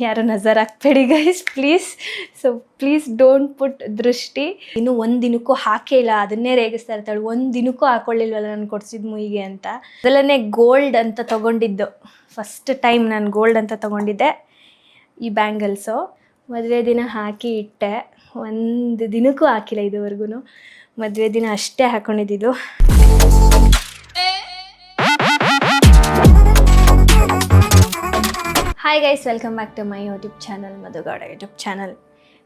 ಯಾರು ನಜರ್ ಹಾಕ್ಬೇಡಿ guys please. So please don't put ದೃಷ್ಟಿ. ಇನ್ನು ಒಂದು ದಿನಕ್ಕೂ ಹಾಕೇ ಇಲ್ಲ, ಅದನ್ನೇ ರೇಗಿಸ್ತಾ ಇರ್ತಾಳೆ. ಒಂದು ದಿನಕ್ಕೂ ಹಾಕೊಳ್ಳಿಲ್ವಲ್ಲ ನಾನು ಕೊಡ್ಸಿದ್ ಮುಯಿಗೆ ಅಂತ. ಅದರಲ್ಲೇ ಗೋಲ್ಡ್ ಅಂತ ತಗೊಂಡಿದ್ದು, ಫಸ್ಟ್ ಟೈಮ್ ನಾನು ಗೋಲ್ಡ್ ಅಂತ ತಗೊಂಡಿದ್ದೆ ಈ ಬ್ಯಾಂಗಲ್ಸು. ಮದುವೆ ದಿನ ಹಾಕಿ ಇಟ್ಟೆ, ಒಂದು ದಿನಕ್ಕೂ ಹಾಕಿಲ್ಲ ಇದುವರೆಗೂ. ಮದುವೆ ದಿನ ಅಷ್ಟೇ ಹಾಕೊಂಡಿದ್ದು. Hi guys, welcome back to my YouTube channel, Madhu Gowda YouTube channel.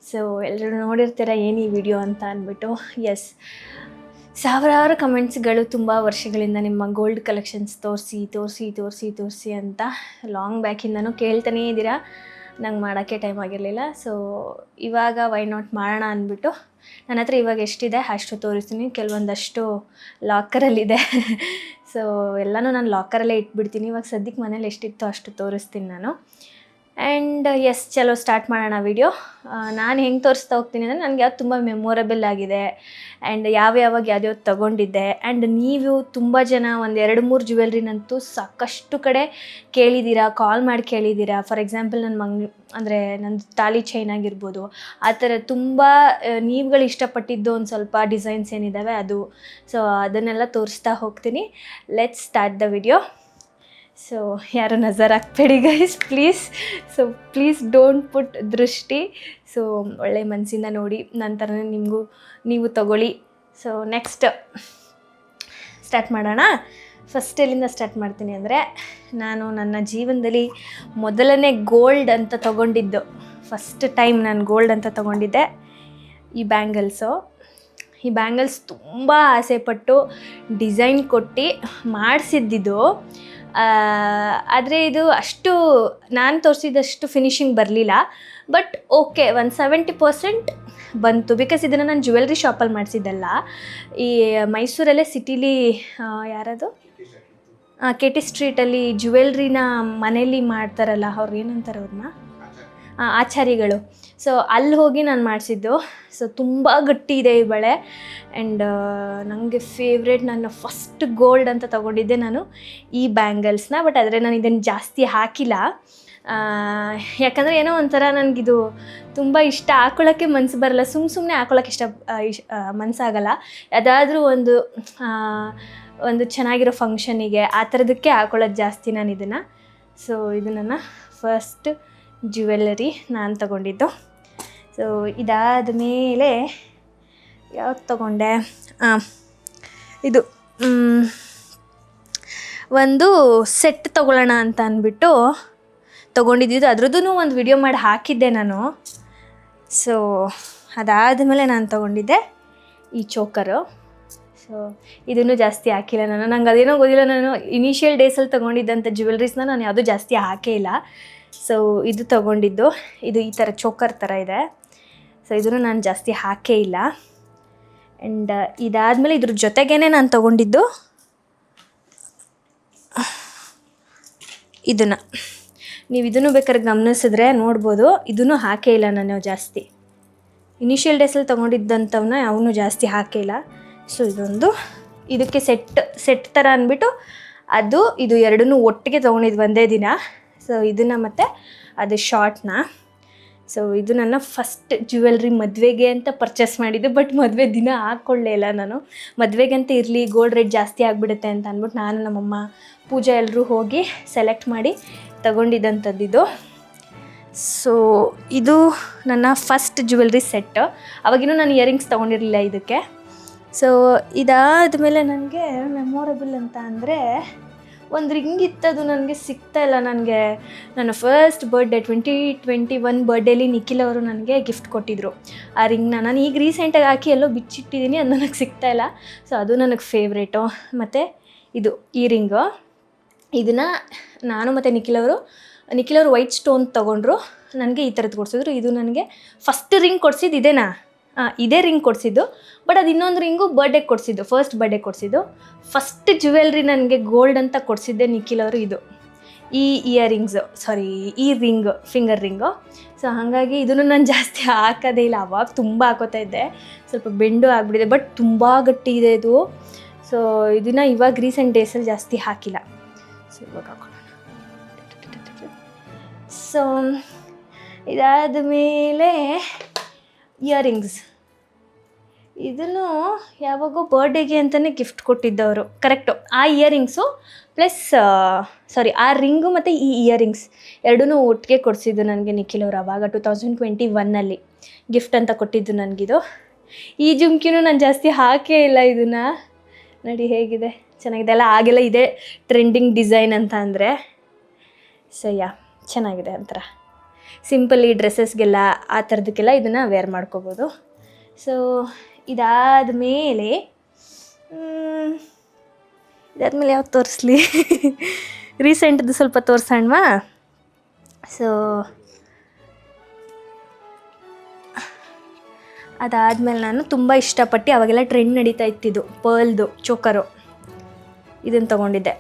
So ಎಲ್ಲರೂ ನೋಡಿರ್ತೀರ ಏನು ಈ ವಿಡಿಯೋ ಅಂತ ಅಂದ್ಬಿಟ್ಟು. ಎಸ್, ಸಾವಿರಾರು ಕಮೆಂಟ್ಸ್ಗಳು ತುಂಬ ವರ್ಷಗಳಿಂದ ನಿಮ್ಮ ಗೋಲ್ಡ್ ಕಲೆಕ್ಷನ್ಸ್ ತೋರಿಸಿ ಅಂತ ಲಾಂಗ್ ಬ್ಯಾಕಿಂದನೂ ಕೇಳ್ತಾನೇ ಇದ್ದೀರಾ. ನಂಗೆ ಮಾಡೋಕ್ಕೆ ಟೈಮ್ ಆಗಿರಲಿಲ್ಲ. ಸೊ ಇವಾಗ ವೈ ನಾಟ್ ಮಾಡೋಣ ಅಂದ್ಬಿಟ್ಟು ನನ್ನ ಹತ್ರ ಇವಾಗ ಎಷ್ಟಿದೆ ಅಷ್ಟು ತೋರಿಸ್ತೀನಿ. ಕೆಲವೊಂದಷ್ಟು ಲಾಕರಲ್ಲಿದೆ. ಸೊ ಎಲ್ಲನೂ ನಾನು ಲಾಕರಲ್ಲೇ ಇಟ್ಬಿಡ್ತೀನಿ. ಇವಾಗ ಸದ್ಯಕ್ಕೆ ಮನೇಲಿ ಎಷ್ಟಿತ್ತು ಅಷ್ಟು ತೋರಿಸ್ತೀನಿ ನಾನು. ಆ್ಯಂಡ್ ಎಸ್, ಚಲೋ ಸ್ಟಾರ್ಟ್ ಮಾಡೋಣ ವಿಡಿಯೋ. ನಾನು ಹೆಂಗೆ ತೋರಿಸ್ತಾ ಹೋಗ್ತೀನಿ ಅಂದರೆ ನನಗೆ ಯಾವ್ದು ತುಂಬ ಮೆಮೊರೇಬಲ್ ಆಗಿದೆ ಆ್ಯಂಡ್ ಯಾವ್ಯಾವಾಗ ಯಾವ್ದ್ಯಾವ್ದು ತೊಗೊಂಡಿದ್ದೆ. ಆ್ಯಂಡ್ ನೀವು ತುಂಬ ಜನ ಒಂದು 2-3 ಜ್ಯುವೆಲ್ರಿನಂತೂ ಸಾಕಷ್ಟು ಕಡೆ ಕೇಳಿದ್ದೀರಾ, ಕಾಲ್ ಮಾಡಿ ಕೇಳಿದ್ದೀರಾ. ಫಾರ್ ಎಕ್ಸಾಂಪಲ್ ಅಂದರೆ ನಂದು ತಾಳಿ ಚೈನ್ ಆಗಿರ್ಬೋದು, ಆ ಥರ ತುಂಬ ನೀವುಗಳು ಇಷ್ಟಪಟ್ಟಿದ್ದು ಒಂದು ಸ್ವಲ್ಪ ಡಿಸೈನ್ಸ್ ಏನಿದ್ದಾವೆ ಅದು. ಸೊ ಅದನ್ನೆಲ್ಲ ತೋರಿಸ್ತಾ ಹೋಗ್ತೀನಿ. Let's start the video. So ಯಾರು ನಜರ್ ಹಾಕ್ಬೇಡಿ guys please. So please don't put ದೃಷ್ಟಿ. ಸೊ ಒಳ್ಳೆ ಮನಸ್ಸಿಂದ ನೋಡಿ, ನಂತರನೇ ನೀವು ತಗೊಳ್ಳಿ. ಸೊ ನೆಕ್ಸ್ಟ್ ಸ್ಟಾರ್ಟ್ ಮಾಡೋಣ. ಫಸ್ಟ್ ಎಲ್ಲಿಂದ ಸ್ಟಾರ್ಟ್ ಮಾಡ್ತೀನಿ ಅಂದರೆ, ನಾನು ನನ್ನ ಜೀವನದಲ್ಲಿ ಮೊದಲನೇ ಗೋಲ್ಡ್ ಅಂತ ತಗೊಂಡಿದ್ದು, ಫಸ್ಟ್ ಟೈಮ್ ನಾನು ಗೋಲ್ಡ್ ಅಂತ ತಗೊಂಡಿದ್ದೆ ಈ ಬ್ಯಾಂಗಲ್ಸು. ಈ ಬ್ಯಾಂಗಲ್ಸ್ ತುಂಬ ಆಸೆಪಟ್ಟು ಡಿಸೈನ್ ಕೊಟ್ಟು ಮಾಡಿಸಿದ್ದಿದ್ದು. ಆದರೆ ಇದು ಅಷ್ಟು ನಾನು ತೋರಿಸಿದಷ್ಟು ಫಿನಿಶಿಂಗ್ ಬರಲಿಲ್ಲ. ಬಟ್ ಓಕೆ, ಒಂದು 70% ಬಂತು. ಬಿಕಾಸ್ ಇದನ್ನು ನಾನು ಜ್ಯುವೆಲ್ರಿ ಶಾಪಲ್ಲಿ ಮಾಡಿಸಿದ್ದಲ್ಲ, ಈ ಮೈಸೂರಲ್ಲೇ ಸಿಟಿಲಿ ಯಾರದು KT ಸ್ಟ್ರೀಟಲ್ಲಿ ಜ್ಯುವೆಲ್ರಿನ ಮನೇಲಿ ಮಾಡ್ತಾರಲ್ಲ, ಅವ್ರು ಏನಂತಾರೆ ಅವ್ರನ್ನ, ಆಚಾರಿಗಳು. ಸೊ ಅಲ್ಲಿ ಹೋಗಿ ನಾನು ಮಾಡಿಸಿದ್ದು. ಸೊ ತುಂಬ ಗಟ್ಟಿ ಇದೆ ಈ ಬಳೆ. ಆ್ಯಂಡ್ ನನಗೆ ಫೇವ್ರೇಟ್, ನನ್ನ ಫಸ್ಟ್ ಗೋಲ್ಡ್ ಅಂತ ತೊಗೊಂಡಿದ್ದೆ ನಾನು ಈ ಬ್ಯಾಂಗಲ್ಸ್ನ. ಬಟ್ ಆದರೆ ನಾನು ಇದನ್ನು ಜಾಸ್ತಿ ಹಾಕಿಲ್ಲ, ಯಾಕಂದರೆ ಏನೋ ಒಂಥರ ನನಗಿದು ತುಂಬ ಇಷ್ಟ. ಹಾಕೊಳ್ಳೋಕ್ಕೆ ಮನಸ್ಸು ಬರಲ್ಲ, ಸುಮ್ಮನೆ ಹಾಕೊಳ್ಳೋಕೆ ಮನಸ್ಸಾಗಲ್ಲ. ಯಾವುದಾದ್ರೂ ಒಂದು ಚೆನ್ನಾಗಿರೋ ಫಂಕ್ಷನಿಗೆ ಆ ಥರದಕ್ಕೆ ಹಾಕೊಳ್ಳೋದು ಜಾಸ್ತಿ ನಾನು ಇದನ್ನು. ಸೊ ಇದು ನನ್ನ ಫಸ್ಟ್ ಜ್ಯುವೆಲ್ಲರಿ ನಾನು ತಗೊಂಡಿದ್ದು. ಸೊ ಇದಾದ ಮೇಲೆ ಯಾವ್ದು ತಗೊಂಡೆ, ಇದು ಒಂದು ಸೆಟ್ ತೊಗೊಳ್ಳೋಣ ಅಂತ ಅಂದ್ಬಿಟ್ಟು ತೊಗೊಂಡಿದ್ದು. ಅದ್ರದ್ದು ಒಂದು ವಿಡಿಯೋ ಮಾಡಿ ಹಾಕಿದ್ದೆ ನಾನು. ಸೊ ಅದಾದಮೇಲೆ ನಾನು ತೊಗೊಂಡಿದ್ದೆ ಈ ಚೋಕರು. ಸೊ ಇದನ್ನು ಜಾಸ್ತಿ ಹಾಕಿಲ್ಲ ನಾನು. ನಂಗೆ ಅದೇನೋ ಗೊತ್ತಿಲ್ಲ, ನಾನು ಇನಿಷಿಯಲ್ ಡೇಸಲ್ಲಿ ತೊಗೊಂಡಿದ್ದಂಥ ಜ್ಯುವೆಲ್ರೀಸ್ನ ನಾನು ಯಾವುದೂ ಜಾಸ್ತಿ ಹಾಕೇ ಇಲ್ಲ. ಸೊ ಇದು ತೊಗೊಂಡಿದ್ದು, ಇದು ಈ ಥರ ಚೋಕರ್ ಥರ ಇದೆ. ಸೊ ಇದನ್ನು ನಾನು ಜಾಸ್ತಿ ಹಾಕೇ ಇಲ್ಲ. ಆ್ಯಂಡ್ ಇದಾದಮೇಲೆ ಇದ್ರ ಜೊತೆಗೇ ನಾನು ತೊಗೊಂಡಿದ್ದು ಇದನ್ನು. ನೀವು ಇದನ್ನು ಬೇಕಾದ್ರೆ ಗಮನಿಸಿದ್ರೆ ನೋಡ್ಬೋದು, ಇದನ್ನು ಹಾಕೇ ಇಲ್ಲ ನಾನು ಜಾಸ್ತಿ. ಇನಿಷಿಯಲ್ ಡೇಸಲ್ಲಿ ತೊಗೊಂಡಿದ್ದಂಥವನ್ನ ಅವನು ಜಾಸ್ತಿ ಹಾಕೇ ಇಲ್ಲ. ಸೊ ಇದಕ್ಕೆ ಸೆಟ್ ಥರ ಅಂದ್ಬಿಟ್ಟು ಇದು ಎರಡನ್ನೂ ಒಟ್ಟಿಗೆ ತೊಗೊಂಡಿದ್ದು ಒಂದೇ ದಿನ. ಸೊ ಇದನ್ನು ಮತ್ತು ಅದು ಶಾರ್ಟ್ನ. ಸೊ ಇದು ನನ್ನ ಫಸ್ಟ್ ಜ್ಯುವೆಲ್ರಿ ಮದುವೆಗೆ ಅಂತ ಪರ್ಚೇಸ್ ಮಾಡಿದ್ದು. ಬಟ್ ಮದುವೆ ದಿನ ಹಾಕ್ಕೊಳ್ಳೇ ಇಲ್ಲ ನಾನು. ಮದುವೆಗಂತ ಇರಲಿ, ಗೋಲ್ಡ್ ರೇಟ್ ಜಾಸ್ತಿ ಆಗಿಬಿಡುತ್ತೆ ಅಂತ ಅಂದ್ಬಿಟ್ಟು ನಾನು, ನಮ್ಮಮ್ಮ, ಪೂಜಾ ಎಲ್ಲರೂ ಹೋಗಿ ಸೆಲೆಕ್ಟ್ ಮಾಡಿ ತಗೊಂಡಿದ್ದಂಥದ್ದಿದ್ದು. ಸೊ ಇದು ನನ್ನ ಫಸ್ಟ್ ಜ್ಯುವೆಲ್ರಿ ಸೆಟ್. ಅವಾಗಿನ್ನೂ ನಾನು ಇಯರಿಂಗ್ಸ್ ತೊಗೊಂಡಿರಲಿಲ್ಲ ಇದಕ್ಕೆ. ಸೊ ಇದಾದಮೇಲೆ ನನಗೆ ಮೆಮೊರೇಬಲ್ ಅಂತ ಅಂದರೆ ಒಂದು ರಿಂಗ್ ಇತ್ತದು ನನಗೆ ಸಿಗ್ತಾ ಇಲ್ಲ. ನನಗೆ ನನ್ನ ಫಸ್ಟ್ ಬರ್ಡೇ 2021 ಬರ್ಡೇಲಿ ನಿಖಿಲ್ ಅವರು ನನಗೆ ಗಿಫ್ಟ್ ಕೊಟ್ಟಿದ್ದರು ಆ ರಿಂಗ್ನ. ನಾನು ಈಗ ರೀಸೆಂಟಾಗಿ ಹಾಕಿ ಎಲ್ಲೋ ಬಿಚ್ಚಿಟ್ಟಿದ್ದೀನಿ, ಅದು ನನಗೆ ಸಿಗ್ತಾ ಇಲ್ಲ. ಸೊ ಅದು ನನಗೆ ಫೇವ್ರೇಟು. ಮತ್ತು ಇದು ಈ ರಿಂಗು, ಇದನ್ನು ನಾನು ಮತ್ತು ನಿಖಿಲ್ ಅವರು ವೈಟ್ ಸ್ಟೋನ್ ತೊಗೊಂಡ್ರು, ನನಗೆ ಈ ಥರದ್ದು ಕೊಡಿಸಿದ್ರು. ಇದು ನನಗೆ ಫಸ್ಟ್ ರಿಂಗ್ ಕೊಡಿಸಿದ್ದು ಇದೇ ರಿಂಗ್ ಕೊಡಿಸಿದ್ದು. ಬಟ್ ಅದು ಇನ್ನೊಂದು ರಿಂಗು ಬರ್ಡೇಗೆ ಕೊಡಿಸಿದ್ದು, ಫಸ್ಟ್ ಬರ್ಡೇಗೆ ಕೊಡಿಸಿದ್ದು. ಫಸ್ಟ್ ಜ್ಯುವೆಲ್ರಿ ನನಗೆ ಗೋಲ್ಡ್ ಅಂತ ಕೊಡಿಸಿದ್ದೆ ನಿಖಿಲ್ ಅವರು. ಇದು ಈ ಈ ರಿಂಗು, ಫಿಂಗರ್ ರಿಂಗು. ಸೊ ಹಾಗಾಗಿ ಇದನ್ನು ನಾನು ಜಾಸ್ತಿ ಹಾಕೋದೇ ಇಲ್ಲ. ಅವಾಗ ತುಂಬ ಹಾಕೋತಾ ಇದ್ದೆ, ಸ್ವಲ್ಪ ಬೆಂಡು ಆಗಿಬಿಟ್ಟಿದೆ. ಬಟ್ ತುಂಬ ಗಟ್ಟಿ ಇದೆ ಇದು. ಸೊ ಇದನ್ನು ಇವಾಗ ರೀಸೆಂಟ್ ಡೇಸಲ್ಲಿ ಜಾಸ್ತಿ ಹಾಕಿಲ್ಲ. ಸೊ ಇವಾಗ ಹಾಕೊಳ್ಳೋಣ. ಸೊ ಇದಾದ ಮೇಲೆ ಇಯರಿಂಗ್ಸ್. ಇದನ್ನು ಯಾವಾಗೋ ಬರ್ಡೇಗೆ ಅಂತಲೇ ಗಿಫ್ಟ್ ಕೊಟ್ಟಿದ್ದವರು, ಕರೆಕ್ಟು. ಆ ಇಯರಿಂಗ್ಸು ಪ್ಲಸ್ ಆ ರಿಂಗು ಮತ್ತು ಈ ಇಯರಿಂಗ್ಸ್ ಎರಡೂ ಒಟ್ಟಿಗೆ ಕೊಡಿಸಿದ್ದು ನನಗೆ ನಿಖಿಲ್ ಅವರು ಆವಾಗ 2021 ಗಿಫ್ಟ್ ಅಂತ ಕೊಟ್ಟಿದ್ದು ನನಗಿದು. ಈ ಜುಮ್ಕಿನೂ ನಾನು ಜಾಸ್ತಿ ಹಾಕೇ ಇಲ್ಲ ಇದನ್ನು. ನೋಡಿ ಹೇಗಿದೆ, ಚೆನ್ನಾಗಿದೆ ಅಲ್ಲ. ಆಗೆಲ್ಲ ಇದೆ ಟ್ರೆಂಡಿಂಗ್ ಡಿಸೈನ್ ಅಂತ ಅಂದರೆ. ಸೊ ಚೆನ್ನಾಗಿದೆ. ಒಂಥರ ಸಿಂಪಲ್ ಈ ಡ್ರೆಸ್ಸಸ್ಗೆಲ್ಲ ಆ ಥರದಕ್ಕೆಲ್ಲ ಇದನ್ನು ವೇರ್ ಮಾಡ್ಕೋಬೋದು. ಸೊ ಇದಾದಮೇಲೆ ಯಾವ್ದು ತೋರಿಸ್ಲಿ? ರೀಸೆಂಟ್ದು ಸ್ವಲ್ಪ ತೋರಿಸೋಣವಾ? ಸೊ ಅದಾದಮೇಲೆ ನಾನು ತುಂಬ ಇಷ್ಟಪಟ್ಟು ಅವಾಗೆಲ್ಲ ಟ್ರೆಂಡ್ ನಡೀತಾ ಇತ್ತಿದ್ದು ಪರ್ಲ್ದು ಚೋಕರು, ಇದನ್ನು ತೊಗೊಂಡಿದ್ದೆ.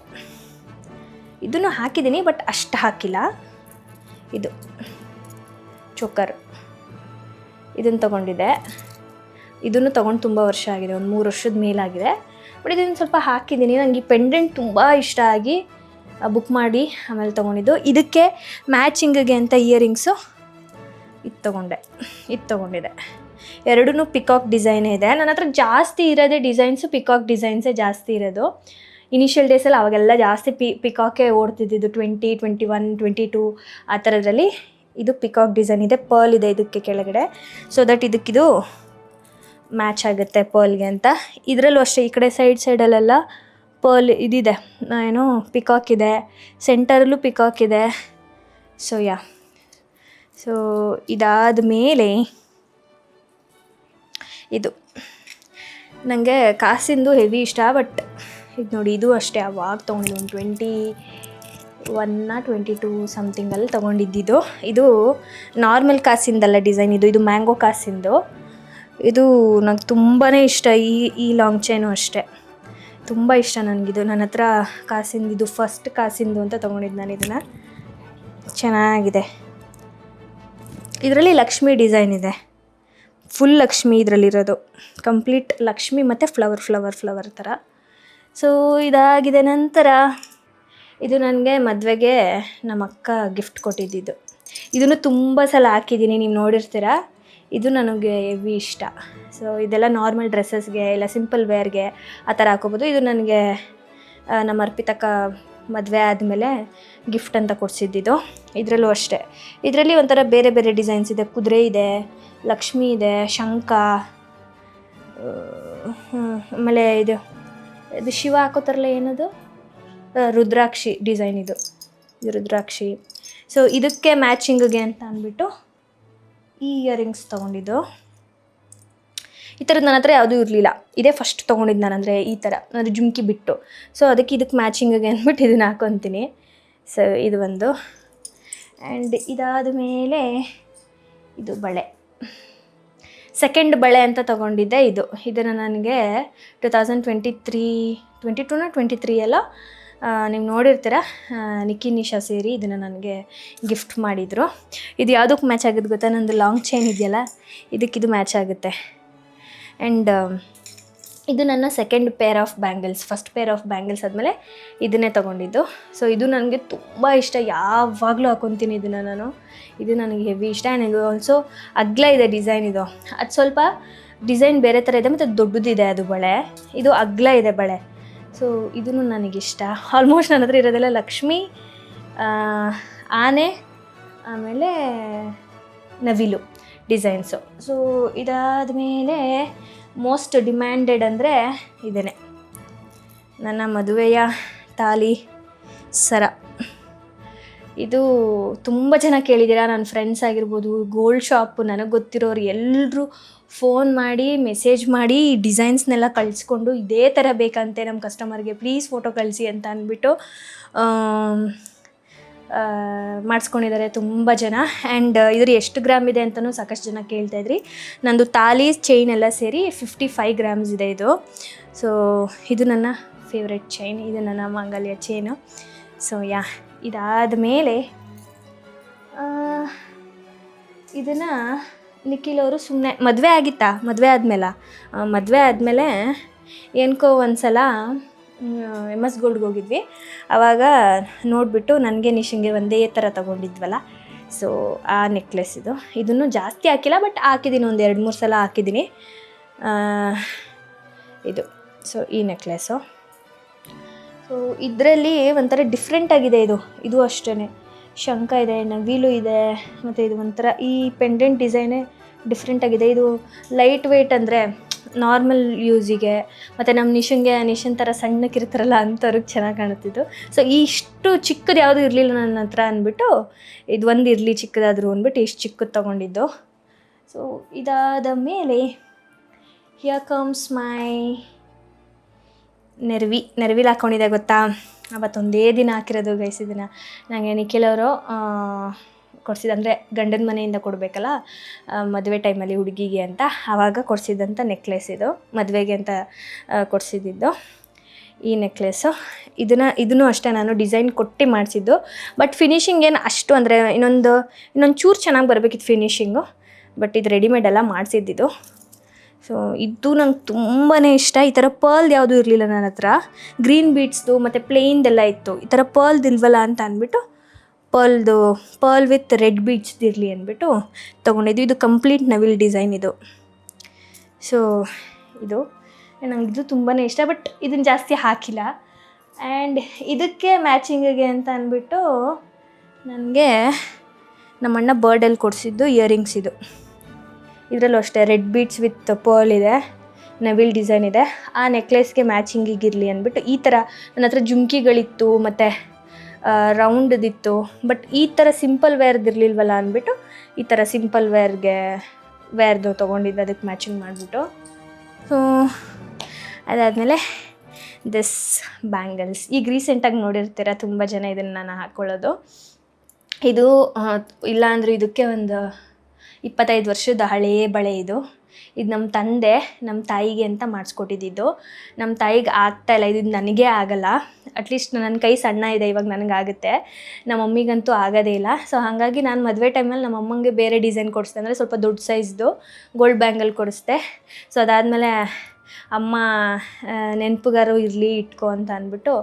ಇದನ್ನು ಹಾಕಿದ್ದೀನಿ ಬಟ್ ಅಷ್ಟು ಹಾಕಿಲ್ಲ. ಇದು ಚೋಕರ್, ಇದನ್ನು ತೊಗೊಂಡಿದ್ದೆ. ಇದನ್ನು ತೊಗೊಂಡು ತುಂಬ ವರ್ಷ ಆಗಿದೆ, ಒಂದು 3 ವರ್ಷದ ಮೇಲಾಗಿದೆ. ಬಟ್ ಇದನ್ನು ಸ್ವಲ್ಪ ಹಾಕಿದ್ದೀನಿ. ನನಗೆ ಈ ಪೆಂಡೆಂಟ್ ತುಂಬ ಇಷ್ಟ ಆಗಿ ಬುಕ್ ಮಾಡಿ ಆಮೇಲೆ ತೊಗೊಂಡಿದ್ದು. ಇದಕ್ಕೆ ಮ್ಯಾಚಿಂಗಿಗೆ ಅಂತ ಇಯರಿಂಗ್ಸು ಇದು ತೊಗೊಂಡಿದ್ದೆ. ಎರಡೂ ಪಿಕಾಕ್ ಡಿಸೈನೇ ಇದೆ. ನನ್ನ ಹತ್ರ ಜಾಸ್ತಿ ಇರೋದೇ ಡಿಸೈನ್ಸು ಪಿಕಾಕ್ ಡಿಸೈನ್ಸೇ ಜಾಸ್ತಿ ಇರೋದು. ಇನಿಷಿಯಲ್ ಡೇಸಲ್ಲಿ ಅವಾಗೆಲ್ಲ ಜಾಸ್ತಿ ಪಿಕಾಕೇ ಓಡ್ತಿದ್ದಿದ್ದು, 20, 21, 22 ಆ ಥರದ್ರಲ್ಲಿ. ಇದು ಪಿಕಾಕ್ ಡಿಸೈನ್ ಇದೆ, ಪರ್ಲ್ ಇದೆ ಇದಕ್ಕೆ ಕೆಳಗಡೆ, ಸೊ ದಟ್ ಇದಕ್ಕಿದು ಮ್ಯಾಚ್ ಆಗುತ್ತೆ ಪರ್ಲ್ಗೆ ಅಂತ. ಇದರಲ್ಲೂ ಅಷ್ಟೇ ಈ ಕಡೆ ಸೈಡಲ್ಲೆಲ್ಲ ಪರ್ಲ್ ಇದಿದೆ, ಏನು ಪಿಕಾಕ್ ಇದೆ, ಸೆಂಟರಲ್ಲೂ ಪಿಕಾಕ್ ಇದೆ. ಸೊ ಇದಾದ ಮೇಲೆ ಇದು ನನಗೆ ಕಾಸಿಂದು ಹೆವಿ ಇಷ್ಟ. ಬಟ್ ಇದು ನೋಡಿ, ಇದು ಅಷ್ಟೇ ಅವಾಗ ತೊಗೊಂಡಿದ್ದು 21 22 ಸಮಥಿಂಗಲ್ಲಿ ತೊಗೊಂಡಿದ್ದಿದ್ದು. ಇದು ನಾರ್ಮಲ್ ಕಾಸಿಂದಲ್ಲ ಡಿಸೈನ್, ಇದು ಮ್ಯಾಂಗೋ ಕಾಸಿಂದು. ಇದು ನಂಗೆ ತುಂಬಾ ಇಷ್ಟ. ಈ ಲಾಂಗ್ ಚೈನು ಅಷ್ಟೇ ತುಂಬ ಇಷ್ಟ ನನಗಿದು. ನನ್ನ ಹತ್ರ ಕಾಸಿಂದು ಇದು ಫಸ್ಟ್ ಕಾಸಿಂದು ಅಂತ ತೊಗೊಂಡಿದ್ದು ನಾನು ಇದನ್ನು. ಚೆನ್ನಾಗಿದೆ. ಇದರಲ್ಲಿ ಲಕ್ಷ್ಮಿ ಡಿಸೈನ್ ಇದೆ, ಫುಲ್ ಲಕ್ಷ್ಮಿ ಇದರಲ್ಲಿರೋದು, ಕಂಪ್ಲೀಟ್ ಲಕ್ಷ್ಮಿ ಮತ್ತು ಫ್ಲವರ್ ಥರ. ಸೊ ಇದಾಗಿದೆ. ನಂತರ ಇದು ನನಗೆ ಮದುವೆಗೆ ನಮ್ಮ ಅಕ್ಕ ಗಿಫ್ಟ್ ಕೊಟ್ಟಿದ್ದಿದ್ದು. ಇದನ್ನು ತುಂಬ ಸಲ ಹಾಕಿದ್ದೀನಿ, ನೀವು ನೋಡಿರ್ತೀರ. ಇದು ನನಗೆ ಹೆವಿ ಇಷ್ಟ. ಸೊ ಇದೆಲ್ಲ ನಾರ್ಮಲ್ ಡ್ರೆಸ್ಸಸ್ಗೆ ಇಲ್ಲ ಸಿಂಪಲ್ ವೇರ್ಗೆ ಆ ಥರ ಹಾಕೋಬೋದು. ಇದು ನನಗೆ ನಮ್ಮ ಅರ್ಪಿತಕ್ಕ ಮದುವೆ ಆದಮೇಲೆ ಗಿಫ್ಟ್ ಅಂತ ಕೊಡಿಸಿದ್ದಿದ್ದು. ಇದರಲ್ಲೂ ಅಷ್ಟೇ, ಇದರಲ್ಲಿ ಒಂಥರ ಬೇರೆ ಬೇರೆ ಡಿಸೈನ್ಸ್ ಇದೆ. ಕುದುರೆ ಇದೆ, ಲಕ್ಷ್ಮಿ ಇದೆ, ಶಂಖ, ಆಮೇಲೆ ಇದು ಶಿವ ಹಾಕೋತಾರಲ್ಲ, ಏನದು ರುದ್ರಾಕ್ಷಿ ಡಿಸೈನ್. ಇದು ರುದ್ರಾಕ್ಷಿ. ಸೊ ಇದಕ್ಕೆ ಮ್ಯಾಚಿಂಗಿಗೆ ಅಂತ ಅಂದ್ಬಿಟ್ಟು ಈ ಇಯರಿಂಗ್ಸ್ ತೊಗೊಂಡಿದ್ದು. ಈ ಥರದ್ದು ನನ್ನ ಹತ್ರ ಯಾವುದೂ ಇರಲಿಲ್ಲ, ಇದೇ ಫಸ್ಟ್ ತೊಗೊಂಡಿದ್ದು ನಾನು. ಅಂದರೆ ಈ ಥರ ಅಂದರೆ ಜುಮ್ಕಿ ಬಿಟ್ಟು. ಸೊ ಇದಕ್ಕೆ ಮ್ಯಾಚಿಂಗಿಗೆ ಅಂದ್ಬಿಟ್ಟು ಇದನ್ನು ಹಾಕೊತೀನಿ. ಸೊ ಇದು ಒಂದು. ಆ್ಯಂಡ್ ಇದಾದ ಮೇಲೆ ಇದು ಬಳೆ, ಸೆಕೆಂಡ್ ಬಳೆ ಅಂತ ತೊಗೊಂಡಿದ್ದೆ. ಇದನ್ನು ನನಗೆ 2022 ಎಲ್ಲೋ ನೀವು ನೋಡಿರ್ತೀರ, ನಿಕ್ಕಿ ನಿಶಾ ಸೇರಿ ಇದನ್ನು ನನಗೆ ಗಿಫ್ಟ್ ಮಾಡಿದರು. ಇದು ಯಾವುದಕ್ಕೆ ಮ್ಯಾಚ್ ಆಗುತ್ತೆ ಗೊತ್ತಾ? ನಂದು ಲಾಂಗ್ ಚೈನ್ ಇದೆಯಲ್ಲ, ಇದಕ್ಕಿದು ಮ್ಯಾಚ್ ಆಗುತ್ತೆ. ಆ್ಯಂಡ್ ಇದು ನನ್ನ second pair of bangles. First pair of bangles ಆದಮೇಲೆ ಇದನ್ನೇ ತೊಗೊಂಡಿದ್ದು. ಸೊ ಇದು ನನಗೆ ತುಂಬ ಇಷ್ಟ, ಯಾವಾಗಲೂ ಹಾಕೊತೀನಿ ಇದನ್ನು ನಾನು. ಇದು ನನಗೆ ಹೆವಿ ಇಷ್ಟ. ಆ್ಯಂಡ್ ಆಲ್ಸೋ ಅಗ್ಲ ಇದೆ ಡಿಸೈನ್. ಇದು ಅದು ಸ್ವಲ್ಪ ಡಿಸೈನ್ ಬೇರೆ ಥರ ಇದೆ ಮತ್ತು ದೊಡ್ಡದಿದೆ ಅದು ಬಳೆ. ಇದು ಅಗ್ಲ ಇದೆ ಬಳೆ. ಸೊ ಇದೂ ನನಗಿಷ್ಟ. ಆಲ್ಮೋಸ್ಟ್ ನನ್ನ ಹತ್ರ ಇರೋದೆಲ್ಲ ಲಕ್ಷ್ಮಿ, ಆನೆ, ಆಮೇಲೆ ನವಿಲು ಡಿಸೈನ್ಸು. ಸೊ ಇದಾದ ಮೇಲೆ ಮೋಸ್ಟ್ ಡಿಮ್ಯಾಂಡೆಡ್ ಅಂದರೆ ಇದೇ ನನ್ನ ಮದುವೆಯ ತಾಲಿ ಸರ. ಇದು ತುಂಬ ಜನ ಕೇಳಿದ್ದೀರಾ, ನನ್ನ ಫ್ರೆಂಡ್ಸ್ ಆಗಿರ್ಬೋದು, ಗೋಲ್ಡ್ ಶಾಪು ನನಗೆ ಗೊತ್ತಿರೋರು ಎಲ್ಲರೂ ಫೋನ್ ಮಾಡಿ ಮೆಸೇಜ್ ಮಾಡಿ ಈ ಡಿಸೈನ್ಸ್ನೆಲ್ಲ ಕಳಿಸ್ಕೊಂಡು ಇದೇ ಥರ ಬೇಕಂತೆ ನಮ್ಮ ಕಸ್ಟಮರ್ಗೆ, ಪ್ಲೀಸ್ ಫೋಟೋ ಕಳಿಸಿ ಅಂತ ಅಂದ್ಬಿಟ್ಟು ಮಾಡಿಸ್ಕೊಂಡಿದ್ದಾರೆ ತುಂಬ ಜನ. ಆ್ಯಂಡ್ ಇದ್ರ ಎಷ್ಟು ಗ್ರಾಮ್ ಇದೆ ಅಂತಲೂ ಸಾಕಷ್ಟು ಜನ ಕೇಳ್ತಾಯಿದ್ರಿ. ನಂದು ತಾಲಿ ಚೈನ್ ಎಲ್ಲ ಸೇರಿ 55 ಗ್ರಾಮ್ಸ್ ಇದೆ ಇದು. ಸೊ ಇದು ನನ್ನ ಫೇವ್ರೆಟ್ ಚೈನ್, ಇದು ನನ್ನ ಮಾಂಗಲ್ಯ ಚೈನು. ಸೊ ಇದಾದ ಮೇಲೆ ಇದನ್ನು ನಿಖಿಲ್ ಅವರು ಸುಮ್ಮನೆ ಮದುವೆ ಆದಮೇಲೆ ಏನಕ್ಕೋ ಒಂದು ಸಲ MS ಗೋಲ್ಡ್ಗೆ ಹೋಗಿದ್ವಿ. ಆವಾಗ ನೋಡಿಬಿಟ್ಟು ನನಗೆ ನಿಶಂಗೆ ಒಂದೇ ಥರ ತೊಗೊಂಡಿದ್ವಲ್ಲ, ಸೊ ಆ ನೆಕ್ಲೆಸ್ ಇದನ್ನು ಜಾಸ್ತಿ ಹಾಕಿಲ್ಲ, ಬಟ್ ಹಾಕಿದ್ದೀನಿ, ಒಂದು 2-3 ಸಲ ಹಾಕಿದ್ದೀನಿ. ಇದು ಸೊ ಈ ನೆಕ್ಲೆಸ್ಸು. ಸೊ ಇದರಲ್ಲಿ ಒಂಥರ ಡಿಫ್ರೆಂಟ್ ಆಗಿದೆ. ಇದು ಅಷ್ಟೇ ಶಂಖ ಇದೆ, ನವಿಲು ಇದೆ, ಮತ್ತು ಇದು ಒಂಥರ ಈ ಪೆಂಡೆಂಟ್ ಡಿಸೈನೇ ಡಿಫ್ರೆಂಟ್ ಆಗಿದೆ. ಇದು ಲೈಟ್ ವೆಯ್ಟ್, ಅಂದರೆ ನಾರ್ಮಲ್ ಯೂಸಿಗೆ, ಮತ್ತು ನಮ್ಮ ನಿಶನ್ ಥರ ಸಣ್ಣಕ್ಕಿರ್ತಾರಲ್ಲ ಅಂಥವ್ರಿಗೆ ಚೆನ್ನಾಗಿ ಕಾಣುತ್ತಿದ್ದು. ಸೊ ಇಷ್ಟು ಚಿಕ್ಕದು ಯಾವುದೂ ಇರಲಿಲ್ಲ ನನ್ನ ಹತ್ರ ಅಂದ್ಬಿಟ್ಟು ಇದು ಒಂದು ಇರಲಿ ಚಿಕ್ಕದಾದರೂ ಅಂದ್ಬಿಟ್ಟು ಇಷ್ಟು ಚಿಕ್ಕದು ತೊಗೊಂಡಿದ್ದು. ಸೊ ಇದಾದ ಮೇಲೆ ಹಿಯರ್ ಕಮ್ಸ್ ಮೈ ನೆರವಿಲ್ ಹಾಕ್ಕೊಂಡಿದ್ದೆ ಗೊತ್ತಾ, ಅವತ್ತೊಂದೇ ದಿನ ಹಾಕಿರೋದು ಗೈಸ್. ಇದನ್ನು ನನಗೆ ನಿಖಿಲ್ ಅವರು ಕೊಡಿಸಿದ್ದು, ಅಂದರೆ ಗಂಡನ ಮನೆಯಿಂದ ಕೊಡಬೇಕಲ್ಲ ಮದುವೆ ಟೈಮಲ್ಲಿ ಹುಡುಗಿಗೆ ಅಂತ, ಆವಾಗ ಕೊಡಿಸಿದ್ದಂಥ ನೆಕ್ಲೆಸ್ ಇದು, ಮದುವೆಗೆ ಅಂತ ಕೊಡಿಸಿದ್ದು ಈ ನೆಕ್ಲೆಸ್ಸು. ಇದನ್ನು ಅಷ್ಟೇ ನಾನು ಡಿಸೈನ್ ಕೊಟ್ಟು ಮಾಡಿಸಿದ್ದು, ಬಟ್ ಫಿನಿಶಿಂಗ್ ಏನು ಅಷ್ಟು, ಅಂದರೆ ಇನ್ನೊಂದು ಚೂರು ಚೆನ್ನಾಗಿ ಬರಬೇಕಿತ್ತು ಫಿನಿಶಿಂಗು, ಬಟ್ ಇದು ರೆಡಿಮೇಡ್ ಎಲ್ಲ ಮಾಡಿಸಿದ್ದು. ಸೊ ಇದು ನಂಗೆ ತುಂಬಾ ಇಷ್ಟ. ಈ ಥರ ಪರ್ಲ್ ಯಾವುದೂ ಇರಲಿಲ್ಲ ನನ್ನ ಹತ್ರ, ಗ್ರೀನ್ ಬೀಡ್ಸ್ದು ಮತ್ತು ಪ್ಲೇನ್ದೆಲ್ಲ ಇತ್ತು. ಈ ಥರ ಪರ್ಲ್ದಿಲ್ವಲ್ಲ ಅಂತ ಅಂದ್ಬಿಟ್ಟು ಪರ್ಲ್ ವಿತ್ ರೆಡ್ ಬೀಡ್ಸ್ದು ಇರಲಿ ಅಂದ್ಬಿಟ್ಟು ತೊಗೊಂಡಿದ್ದು. ಇದು ಕಂಪ್ಲೀಟ್ ನವಿಲ್ ಡಿಸೈನ್ ಇದು. ಸೊ ನಂಗೆ ಇದು ತುಂಬಾ ಇಷ್ಟ, ಬಟ್ ಇದನ್ನು ಜಾಸ್ತಿ ಹಾಕಿಲ್ಲ. ಆ್ಯಂಡ್ ಇದಕ್ಕೆ ಮ್ಯಾಚಿಂಗಿಗೆ ಅಂತ ಅಂದ್ಬಿಟ್ಟು ನನಗೆ ನಮ್ಮಣ್ಣ ಬರ್ಡಲ್ಲಿ ಕೊಡಿಸಿದ್ದು ಇಯರಿಂಗ್ಸ್ ಇದು. ಇದರಲ್ಲೂ ಅಷ್ಟೇ ರೆಡ್ ಬೀಡ್ಸ್ ವಿತ್ ಪರ್ಲ್ ಇದೆ, ನವಿಲ್ ಡಿಸೈನ್ ಇದೆ. ಆ ನೆಕ್ಲೆಸ್ಗೆ ಮ್ಯಾಚಿಂಗಿಗಿರಲಿ ಅಂದ್ಬಿಟ್ಟು ಈ ಥರ ನನ್ನ ಹತ್ರ ಜುಮ್ಕಿಗಳಿತ್ತು ಮತ್ತು ರೌಂಡ್ದಿತ್ತು, ಬಟ್ ಈ ಥರ ಸಿಂಪಲ್ ವೇರ್ದಿರಲಿಲ್ವಲ್ಲ ಅಂದ್ಬಿಟ್ಟು ಈ ಥರ ಸಿಂಪಲ್ ವೇರ್ದು ತೊಗೊಂಡಿದ್ದು, ಅದಕ್ಕೆ ಮ್ಯಾಚಿಂಗ್ ಮಾಡಿಬಿಟ್ಟು. ಸೊ ಅದಾದಮೇಲೆ ದಿಸ್ ಬ್ಯಾಂಗಲ್ಸ್. ಈಗ ರೀಸೆಂಟಾಗಿ ನೋಡಿರ್ತೀರ ತುಂಬ ಜನ ಇದನ್ನು ನಾನು ಹಾಕ್ಕೊಳ್ಳೋದು. ಇದು ಇಲ್ಲ ಅಂದರೆ ಇದಕ್ಕೆ ಒಂದು 25 ವರ್ಷದ ಹಳೆಯ ಬಳೆ ಇದು ನಮ್ಮ ತಾಯಿಗೆ ಅಂತ ಮಾಡಿಸ್ಕೊಟ್ಟಿದ್ದು. ನಮ್ಮ ತಾಯಿಗೆ ಆಗ್ತಾಯಿಲ್ಲ, ಇದು ನನಗೇ ಆಗಲ್ಲ. ಅಟ್ಲೀಸ್ಟ್ ನನ್ನ ಕೈ ಸಣ್ಣ ಇದೆ, ಇವಾಗ ನನಗಾಗುತ್ತೆ, ನಮ್ಮ ಮಮ್ಮಿಗಂತೂ ಆಗೋದೇ ಇಲ್ಲ. ಸೊ ಹಾಗಾಗಿ ನಾನು ಮದುವೆ ಟೈಮಲ್ಲಿ ನಮ್ಮ ಅಮ್ಮಂಗೆ ಬೇರೆ ಡಿಸೈನ್ ಕೊಡಿಸ್ದೆ, ಅಂದರೆ ಸ್ವಲ್ಪ ದೊಡ್ಡ ಸೈಜ್ದು ಗೋಲ್ಡ್ ಬ್ಯಾಂಗಲ್ ಕೊಡಿಸ್ದೆ. ಸೊ ಅದಾದಮೇಲೆ ಅಮ್ಮ ನೆನಪುಗಾರು ಇರಲಿ ಇಟ್ಕೊ ಅಂತ ಅಂದ್ಬಿಟ್ಟು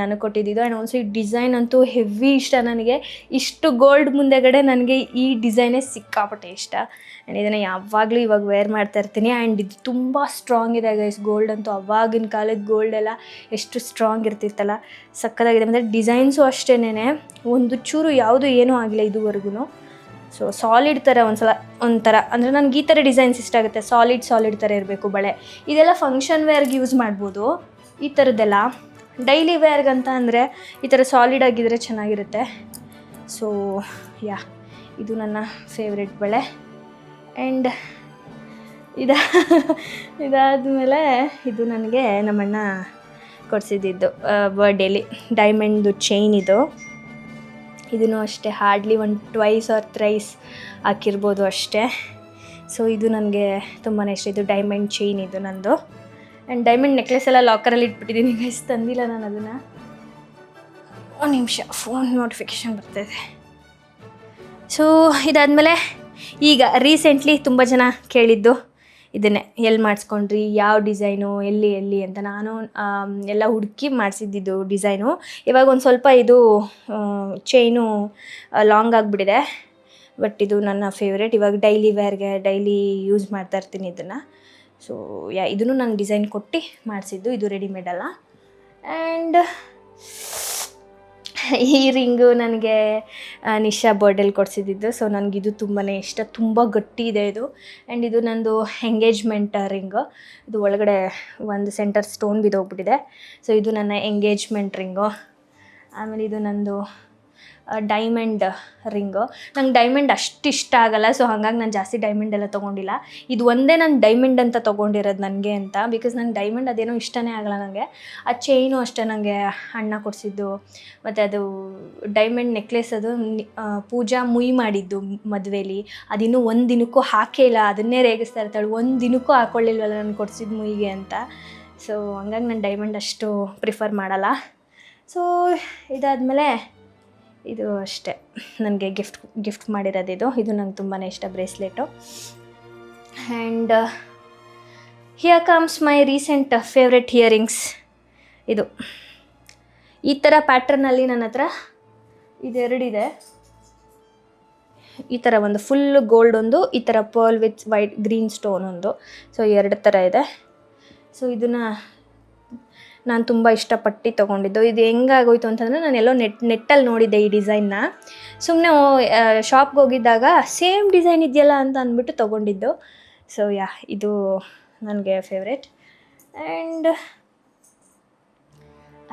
ನನಗೆ ಕೊಟ್ಟಿದ್ದು. ಆ್ಯಂಡ್ ಆಲ್ಸೋ ಈ ಡಿಸೈನ್ ಅಂತೂ ಹೆವಿ ಇಷ್ಟ ನನಗೆ. ಇಷ್ಟು ಗೋಲ್ಡ್ ಮುಂದೆಗಡೆ ನನಗೆ ಈ ಡಿಸೈನೇ ಸಿಕ್ಕಾಪಟ್ಟೆ ಇಷ್ಟ. ಆ್ಯಂಡ್ ಇದನ್ನು ಯಾವಾಗಲೂ ಇವಾಗ ವೇರ್ ಮಾಡ್ತಾ ಇರ್ತೀನಿ. ಆ್ಯಂಡ್ ಇದು ತುಂಬ ಸ್ಟ್ರಾಂಗ್ ಇದೆ ಗೈಸ್. ಗೋಲ್ಡ್ ಅಂತೂ ಅವಾಗಿನ ಕಾಲದ ಗೋಲ್ಡ್ ಎಲ್ಲ ಎಷ್ಟು ಸ್ಟ್ರಾಂಗ್ ಇರ್ತಿತ್ತಲ್ಲ, ಸಕ್ಕತ್ತಾಗಿದೆ. ಮತ್ತು ಡಿಸೈನ್ಸು ಅಷ್ಟೇನೆ, ಒಂದು ಚೂರು ಯಾವುದು ಏನೂ ಆಗಿಲ್ಲ ಇದುವರೆಗೂ. ಸೊ ಸಾಲಿಡ್ ಥರ ಒಂಥರ ಅಂದರೆ ನನಗೆ ಈ ಥರ ಡಿಸೈನ್ಸ್ ಇಷ್ಟ ಆಗುತ್ತೆ. ಸಾಲಿಡ್ ಥರ ಇರಬೇಕು ಬಳೆ. ಇದೆಲ್ಲ ಫಂಕ್ಷನ್ ವೇರ್ಗೆ ಯೂಸ್ ಮಾಡ್ಬೋದು ಈ ಥರದ್ದೆಲ್ಲ. ಡೈಲಿ ವೇರ್ಗಂತ ಅಂದರೆ ಈ ಥರ ಸಾಲಿಡ್ ಆಗಿದ್ದರೆ ಚೆನ್ನಾಗಿರುತ್ತೆ. ಸೊ ಇದು ನನ್ನ ಫೇವ್ರೆಟ್ ಬಳೆ. ಆ್ಯಂಡ್ ಇದಾದಮೇಲೆ ಇದು ನನಗೆ ನಮ್ಮಣ್ಣ ಕೊಡಿಸಿದ್ದು ಬರ್ಡೇಲಿ ಡೈಮಂಡ್ದು ಚೈನ್ ಇದನ್ನು ಅಷ್ಟೇ ಹಾರ್ಡ್ಲಿ ಒಂದು 2 or 3 ಹಾಕಿರ್ಬೋದು ಅಷ್ಟೇ. ಸೊ ಇದು ನನಗೆ ತುಂಬಾ ಇಷ್ಟ. ಇದು ಡೈಮಂಡ್ ಚೈನ್ ಇದು ನಂದು. ಆ್ಯಂಡ್ ಡೈಮಂಡ್ ನೆಕ್ಲೆಸ್ ಎಲ್ಲ ಲಾಕರಲ್ಲಿ ಇಟ್ಬಿಟ್ಟಿದ್ದೀನಿ ಗೈಸ್, ತಂದಿಲ್ಲ ನಾನು ಅದನ್ನು. ಒಂದು ನಿಮಿಷ, ಫೋನ್ ನೋಟಿಫಿಕೇಷನ್ ಬರ್ತಾಯಿದೆ. ಸೊ ಇದಾದಮೇಲೆ ಈಗ ರೀಸೆಂಟ್ಲಿ ತುಂಬ ಜನ ಕೇಳಿದ್ದು ಇದನ್ನೇ, ಎಲ್ಲಿ ಮಾಡಿಸ್ಕೊಂಡ್ರಿ, ಯಾವ ಡಿಸೈನು, ಎಲ್ಲಿ ಅಂತ. ನಾನು ಎಲ್ಲ ಹುಡುಕಿ ಮಾಡಿಸಿದ್ದು ಡಿಸೈನು. ಇವಾಗ ಒಂದು ಸ್ವಲ್ಪ ಇದು ಚೈನು ಲಾಂಗ್ ಆಗಿಬಿಟ್ಟಿದೆ, ಬಟ್ ಇದು ನನ್ನ ಫೇವ್ರೇಟ್. ಇವಾಗ ಡೈಲಿ ವೇರ್ಗೆ ಡೈಲಿ ಯೂಸ್ ಮಾಡ್ತಾ ಇರ್ತೀನಿ ಇದನ್ನು. ಸೊ ಇದನ್ನು ನಾನು ಡಿಸೈನ್ ಕೊಟ್ಟು ಮಾಡಿಸಿದ್ದು, ಇದು ರೆಡಿಮೇಡ್ ಅಲ್ಲ. ಆ್ಯಂಡ್ ಈ ರಿಂಗು ನನಗೆ ನಿಶಾ ಬರ್ಡೇಲಿ ಕೊಡಿಸಿದ್ದು. ಸೊ ನನಗಿದು ತುಂಬಾ ಇಷ್ಟ, ತುಂಬ ಗಟ್ಟಿ ಇದೆ ಇದು. ಆ್ಯಂಡ್ ಇದು ನಂದು ಎಂಗೇಜ್ಮೆಂಟ್ ರಿಂಗು. ಇದು ಒಳಗಡೆ ಒಂದು ಸೆಂಟರ್ ಸ್ಟೋನ್ ಬಿದ್ದೋಗ್ಬಿಟ್ಟಿದೆ. ಸೊ ಇದು ನನ್ನ ಎಂಗೇಜ್ಮೆಂಟ್ ರಿಂಗು. ಆಮೇಲೆ ಇದು ನಂದು ಡೈಮಂಡ್ ರಿಂಗು. ನಂಗೆ ಡೈಮಂಡ್ ಅಷ್ಟು ಇಷ್ಟ ಆಗಲ್ಲ, ಸೊ ಹಾಗಾಗಿ ನಾನು ಜಾಸ್ತಿ ಡೈಮಂಡ್ ಎಲ್ಲ ತೊಗೊಂಡಿಲ್ಲ. ಇದು ಒಂದೇ ನಾನು ಡೈಮಂಡ್ ಅಂತ ತೊಗೊಂಡಿರೋದು ನನಗೆ ಅಂತ, ಬಿಕಾಸ್ ನಂಗೆ ಡೈಮಂಡ್ ಅದೇನೋ ಇಷ್ಟನೇ ಆಗಲ್ಲ ನನಗೆ. ಆ ಚೈನು ಅಷ್ಟೇ ನನಗೆ ಅಣ್ಣ ಕೊಡಿಸಿದ್ದು. ಮತ್ತು ಅದು ಡೈಮಂಡ್ ನೆಕ್ಲೆಸ್ ಅದು ಪೂಜಾ ಮುಯಿ ಮಾಡಿದ್ದು ಮದುವೆಲಿ. ಅದಿನ್ನೂ ಒಂದು ದಿನಕ್ಕೂ ಹಾಕೇ ಇಲ್ಲ, ಅದನ್ನೇ ರೇಗಿಸ್ತಾ ಇರ್ತಾಳೆ, ಒಂದು ದಿನಕ್ಕೂ ಹಾಕ್ಕೊಳ್ಳಿಲ್ವಲ್ಲ ನಾನು ಕೊಡಿಸಿದ್ದು ಮುಯಿಗೆ ಅಂತ. ಸೊ ಹಂಗಾಗಿ ನಾನು ಡೈಮಂಡ್ ಅಷ್ಟು ಪ್ರಿಫರ್ ಮಾಡಲ್ಲ. ಸೊ ಇದಾದಮೇಲೆ ಇದು ಅಷ್ಟೇ ನನಗೆ ಗಿಫ್ಟ್ ಮಾಡಿರೋದು. ಇದು ನಂಗೆ ತುಂಬಾ ಇಷ್ಟ bracelet. And here comes my recent favourite earrings. ಇದು ಈ ಥರ ಪ್ಯಾಟ್ರನಲ್ಲಿ ನನ್ನ ಹತ್ರ ಇದೆರಡಿದೆ. ಈ ಥರ ಒಂದು ಫುಲ್ ಗೋಲ್ಡ್ ಒಂದು, ಈ ಥರ pearl with white green stone ಒಂದು. ಸೊ 2 ಥರ ಇದೆ. ಸೊ ಇದನ್ನು ನಾನು ತುಂಬ ಇಷ್ಟಪಟ್ಟು ತೊಗೊಂಡಿದ್ದು. ಇದು ಹೆಂಗಾಗೋಯ್ತು ಅಂತಂದರೆ, ನಾನು ಎಲ್ಲೋ ನೆಟ್ಟಲ್ಲಿ ನೋಡಿದ್ದೆ ಈ ಡಿಸೈನ್ನ. ಸುಮ್ಮನೆ ಶಾಪ್ಗೆ ಹೋಗಿದ್ದಾಗ ಸೇಮ್ ಡಿಸೈನ್ ಇದೆಯಲ್ಲ ಅಂತ ಅಂದ್ಬಿಟ್ಟು ತೊಗೊಂಡಿದ್ದು. ಸೊ ಇದು ನನಗೆ ಫೇವ್ರೇಟ್. ಆ್ಯಂಡ್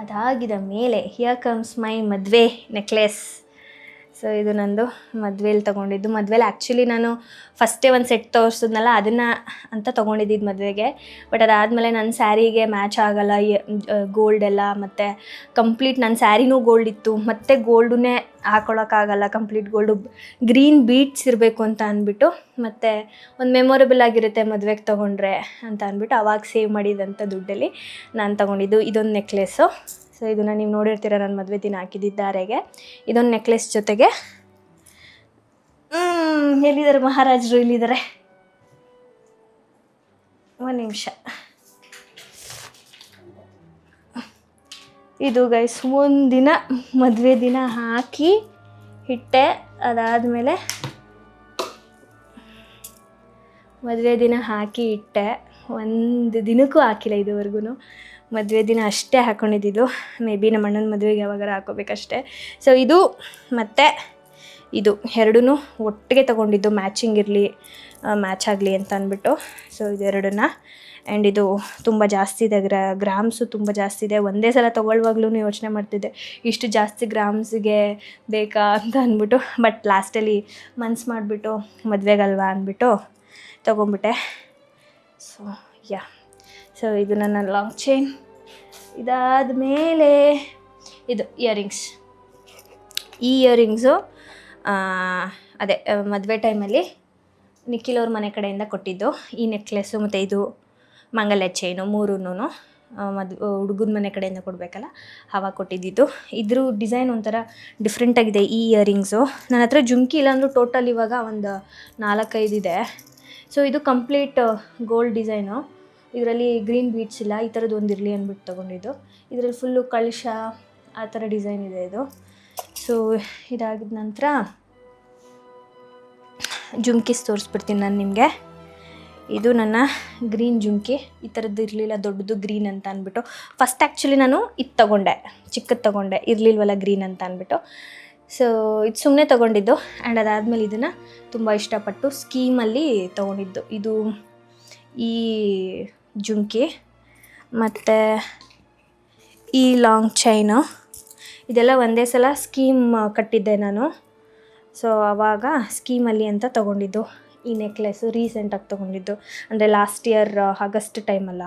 ಅದಾಗಿದ ಮೇಲೆ ಹಿಯರ್ ಕಮ್ಸ್ ಮೈ ಮದುವೆ ನೆಕ್ಲೆಸ್. ಸೊ ಇದು ನಂದು ಮದುವೆಲಿ ತೊಗೊಂಡಿದ್ದು. ಮದುವೆಲಿ ಆ್ಯಕ್ಚುಲಿ ನಾನು ಫಸ್ಟೇ ಒಂದು ಸೆಟ್ ತೋರಿಸಿದ್ನಲ್ಲ, ಅದನ್ನು ಅಂತ ತೊಗೊಂಡಿದ್ದು ಮದುವೆಗೆ. ಬಟ್ ಅದಾದಮೇಲೆ ನನ್ನ ಸ್ಯಾರಿಗೆ ಮ್ಯಾಚ್ ಆಗೋಲ್ಲ ಗೋಲ್ಡ್ ಎಲ್ಲ, ಮತ್ತು ಕಂಪ್ಲೀಟ್ ನನ್ನ ಸ್ಯಾರಿನೂ ಗೋಲ್ಡ್ ಇತ್ತು, ಮತ್ತು ಗೋಲ್ಡನ್ನೇ ಹಾಕೊಳ್ಳೋಕ್ಕಾಗಲ್ಲ, ಕಂಪ್ಲೀಟ್ ಗೋಲ್ಡು ಗ್ರೀನ್ ಬೀಟ್ಸ್ ಇರಬೇಕು ಅಂತ ಅಂದ್ಬಿಟ್ಟು, ಮತ್ತು ಒಂದು ಮೆಮೊರೇಬಲ್ ಆಗಿರುತ್ತೆ ಮದುವೆಗೆ ತೊಗೊಂಡ್ರೆ ಅಂತ ಅಂದ್ಬಿಟ್ಟು ಅವಾಗ ಸೇವ್ ಮಾಡಿದಂಥ ದುಡ್ಡಲ್ಲಿ ನಾನು ತೊಗೊಂಡಿದ್ದು ಇದೊಂದು ನೆಕ್ಲೆಸ್ಸು. ಸೊ ಇದನ್ನು ನೀವು ನೋಡಿರ್ತೀರ ನನ್ನ ಮದುವೆ ದಿನ ಹಾಕಿದ್ದಾರೆಗೆ. ಇದೊಂದು ನೆಕ್ಲೆಸ್ ಜೊತೆಗೆ ಎಲ್ಲಿದ್ದಾರೆ ಮಹಾರಾಜರು? ಇಲ್ಲಿದ್ದಾರೆ, ಒಂದು ನಿಮಿಷ. ಇದು ಗೈಸ್ ಒಂದಿನ ಮದುವೆ ದಿನ ಹಾಕಿ ಇಟ್ಟೆ. ಅದಾದಮೇಲೆ ಮದುವೆ ದಿನ ಹಾಕಿ ಇಟ್ಟೆ, ಒಂದು ದಿನಕ್ಕೂ ಹಾಕಿಲ್ಲ ಇದುವರೆಗೂ. ಮದುವೆ ದಿನ ಅಷ್ಟೇ ಹಾಕ್ಕೊಂಡಿದ್ದು. ಮೇ ಬಿ ನಮ್ಮ ಅಣ್ಣನ ಮದುವೆಗೆ ಯಾವಾಗಾರ ಹಾಕೋಬೇಕಷ್ಟೆ. ಸೊ ಇದು ಮತ್ತು ಇದು ಎರಡೂ ಒಟ್ಟಿಗೆ ತೊಗೊಂಡಿದ್ದು, ಮ್ಯಾಚಿಂಗ್ ಇರಲಿ, ಮ್ಯಾಚ್ ಆಗಲಿ ಅಂತ ಅಂದ್ಬಿಟ್ಟು. ಸೊ ಇದೆರಡನ್ನ. ಆ್ಯಂಡ್ ಇದು ತುಂಬ ಜಾಸ್ತಿ ಇದೆ, ಗ್ರಾಮ್ಸು ತುಂಬ ಜಾಸ್ತಿ ಇದೆ. ಒಂದೇ ಸಲ ತೊಗೊಳ್ವಾಗ್ಲೂ ಯೋಚನೆ ಮಾಡ್ತಿದ್ದೆ ಇಷ್ಟು ಜಾಸ್ತಿ ಗ್ರಾಮ್ಸಿಗೆ ಬೇಕಾ ಅಂತ ಅಂದ್ಬಿಟ್ಟು. ಬಟ್ ಲಾಸ್ಟಲ್ಲಿ ಮನ್ಸು ಮಾಡಿಬಿಟ್ಟು ಮದುವೆಗಲ್ವಾ ಅಂದ್ಬಿಟ್ಟು ತೊಗೊಂಬಿಟ್ಟೆ. ಸೊ ಸೊ ಇದು ನನ್ನ ಲಾಂಗ್ ಚೈನ್. ಇದಾದ ಮೇಲೆ ಇದು ಇಯರಿಂಗ್ಸ್. ಈ ಇಯರಿಂಗ್ಸು ಅದೇ ಮದುವೆ ಟೈಮಲ್ಲಿ ನಿಖಿಲ್ ಅವ್ರ ಮನೆ ಕಡೆಯಿಂದ ಕೊಟ್ಟಿದ್ದು. ಈ ನೆಕ್ಲೆಸ್ಸು ಮತ್ತು ಇದು ಮಂಗಲ್ಯ ಚೈನು ಮೂರೂ ಹುಡುಗನ ಮನೆ ಕಡೆಯಿಂದ ಕೊಡಬೇಕಲ್ಲ, ಆವಾಗ ಕೊಟ್ಟಿದ್ದಿದ್ದು. ಇದ್ರ ಡಿಸೈನ್ ಒಂಥರ ಡಿಫ್ರೆಂಟಾಗಿದೆ ಈ ಇಯರಿಂಗ್ಸು. ನನ್ನ ಹತ್ರ ಜುಮ್ಕಿ ಇಲ್ಲಾಂದ್ರೂ ಟೋಟಲ್ ಇವಾಗ ಒಂದು 4-5 ಇದೆ. ಸೊ ಇದು ಕಂಪ್ಲೀಟ್ ಗೋಲ್ಡ್ ಡಿಸೈನು. ಇದರಲ್ಲಿ ಗ್ರೀನ್ ಬೀಡ್ಸ್ ಇಲ್ಲ, ಈ ಥರದ್ದು ಒಂದು ಇರಲಿ ಅಂದ್ಬಿಟ್ಟು ತೊಗೊಂಡಿದ್ದು. ಇದರಲ್ಲಿ ಫುಲ್ಲು ಕಳಶ ಆ ಥರ ಡಿಸೈನ್ ಇದೆ ಇದು. ಸೊ ಇದಾಗಿದ ನಂತರ ಜುಮ್ಕೀಸ್ ತೋರಿಸ್ಬಿಡ್ತೀನಿ ನಾನು ನಿಮಗೆ. ಇದು ನನ್ನ ಗ್ರೀನ್ ಜುಮ್ಕಿ. ಈ ಥರದ್ದು ಇರಲಿಲ್ಲ, ದೊಡ್ಡದು ಗ್ರೀನ್ ಅಂತ ಅಂದ್ಬಿಟ್ಟು. ಫಸ್ಟ್ ಆ್ಯಕ್ಚುಲಿ ನಾನು ಇದು ತೊಗೊಂಡೆ, ಚಿಕ್ಕದು ತೊಗೊಂಡೆ, ಇರಲಿಲ್ವಲ್ಲ ಗ್ರೀನ್ ಅಂತ ಅಂದ್ಬಿಟ್ಟು. ಸೊ ಇದು ಸುಮ್ಮನೆ ತೊಗೊಂಡಿದ್ದು. ಆ್ಯಂಡ್ ಅದಾದಮೇಲೆ ಇದನ್ನು ತುಂಬ ಇಷ್ಟಪಟ್ಟು ಸ್ಕೀಮಲ್ಲಿ ತೊಗೊಂಡಿದ್ದು. ಇದು ಈ ಜುಮ್ಕಿ ಮತ್ತು ಈ ಲಾಂಗ್ ಚೈನು, ಇದೆಲ್ಲ ಒಂದೇ ಸಲ ಸ್ಕೀಮ್ ಕಟ್ಟಿದ್ದೆ ನಾನು. ಸೊ ಆವಾಗ ಸ್ಕೀಮಲ್ಲಿ ಅಂತ ತೊಗೊಂಡಿದ್ದು. ಈ ನೆಕ್ಲೆಸ್ಸು ರೀಸೆಂಟಾಗಿ ತೊಗೊಂಡಿದ್ದು, ಅಂದರೆ ಲಾಸ್ಟ್ ಇಯರ್ ಆಗಸ್ಟ್ ಟೈಮಲ್ಲ,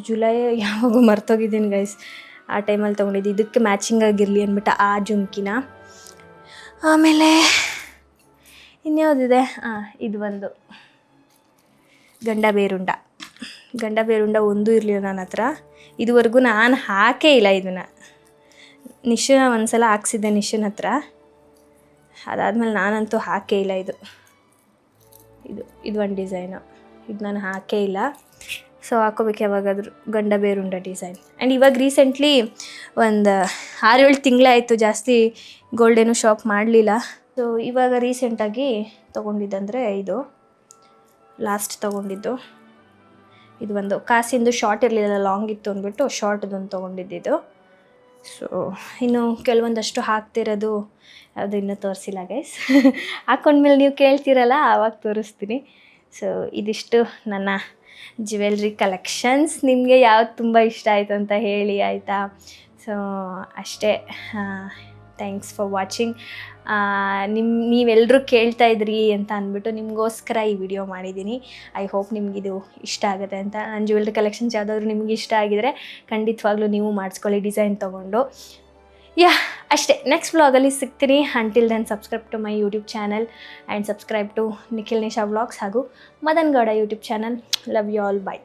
ಜುಲೈ ಯಾವಾಗೂ ಮರ್ತೋಗಿದ್ದೀನಿ ಗೈಸ್, ಆ ಟೈಮಲ್ಲಿ ತೊಗೊಂಡಿದ್ದು. ಇದಕ್ಕೆ ಮ್ಯಾಚಿಂಗ್ ಆಗಿರಲಿ ಅಂದ್ಬಿಟ್ಟು ಆ ಜುಮ್ಕಿನ. ಆಮೇಲೆ ಇನ್ಯಾವುದಿದೆ, ಇದು ಒಂದು ಗಂಡ ಬೇರುಂಡ ಒಂದು ಇರಲಿಲ್ಲ ನನ್ನ ಹತ್ರ. ಇದುವರೆಗೂ ನಾನು ಹಾಕೇ ಇಲ್ಲ ಇದನ್ನು. ನಿಶನ ಒಂದು ಸಲ ಹಾಕ್ಸಿದ್ದೆ ನಿಶನ ಹತ್ರ, ಅದಾದಮೇಲೆ ನಾನಂತೂ ಹಾಕೇ ಇಲ್ಲ. ಇದು ಒಂದು ಡಿಸೈನು, ಇದು ನಾನು ಹಾಕೇ ಇಲ್ಲ. ಸೊ ಹಾಕೋಬೇಕು ಯಾವಾಗಾದರೂ ಗಂಡ ಬೇರುಂಡ ಡಿಸೈನ್. ಆ್ಯಂಡ್ ಇವಾಗ ರೀಸೆಂಟ್ಲಿ ಒಂದು 6-7 ತಿಂಗಳಾಯಿತು ಜಾಸ್ತಿ ಗೋಲ್ಡೇನು ಶಾಪ್ ಮಾಡಲಿಲ್ಲ. ಸೊ ಇವಾಗ ರೀಸೆಂಟಾಗಿ ತೊಗೊಂಡಿದ್ದಂದರೆ ಇದು ಲಾಸ್ಟ್ ತೊಗೊಂಡಿದ್ದು. ಇದು ಒಂದು ಕಾಸಿಂದು ಶಾರ್ಟ್ ಇರಲಿಲ್ಲ, ಲಾಂಗ್ ಇತ್ತು ಅಂದ್ಬಿಟ್ಟು ಶಾರ್ಟ್ದೊಂದು ತೊಗೊಂಡಿದ್ದು. ಸೊ ಇನ್ನು ಕೆಲವೊಂದಷ್ಟು ಹಾಕ್ತಿರೋದು ಅದು ಇನ್ನೂ ತೋರಿಸಿಲ್ಲ ಗೈಸ್. ಹಾಕ್ಕೊಂಡ್ಮೇಲೆ ನೀವು ಕೇಳ್ತೀರಲ್ಲ ಆವಾಗ ತೋರಿಸ್ತೀನಿ. ಸೊ ಇದಿಷ್ಟು ನನ್ನ ಜ್ಯುವೆಲ್ರಿ ಕಲೆಕ್ಷನ್ಸ್. ನಿಮಗೆ ಯಾವ್ದು ತುಂಬ ಇಷ್ಟ ಆಯಿತು ಅಂತ ಹೇಳಿ, ಆಯಿತಾ? ಸೊ ಅಷ್ಟೇ. Thanks for watching. ನೀವೆಲ್ಲರೂ ಕೇಳ್ತಾ ಇದ್ರಿ ಅಂತ ಅಂದ್ಬಿಟ್ಟು ನಿಮಗೋಸ್ಕರ ಈ ವಿಡಿಯೋ ಮಾಡಿದ್ದೀನಿ. ಐ ಹೋಪ್ ನಿಮಗಿದು ಇಷ್ಟ ಆಗುತ್ತೆ ಅಂತ. ನನ್ನ ಜ್ಯುವೆಲ್ರಿ ಕಲೆಕ್ಷನ್ಸ್ ಯಾವುದಾದ್ರೂ ನಿಮಗೆ ಇಷ್ಟ ಆಗಿದರೆ ಖಂಡಿತವಾಗ್ಲೂ ನೀವು ಮಾಡಿಸ್ಕೊಳ್ಳಿ ಡಿಸೈನ್ ತೊಗೊಂಡು. ಅಷ್ಟೇ. ನೆಕ್ಸ್ಟ್ ವ್ಲಾಗಲ್ಲಿ ಸಿಗ್ತೀನಿ. Until then subscribe to my YouTube channel and subscribe to Nikhil Nisha vlogs ಹಾಗೂ Madan Gowda YouTube channel. Love you all. Bye.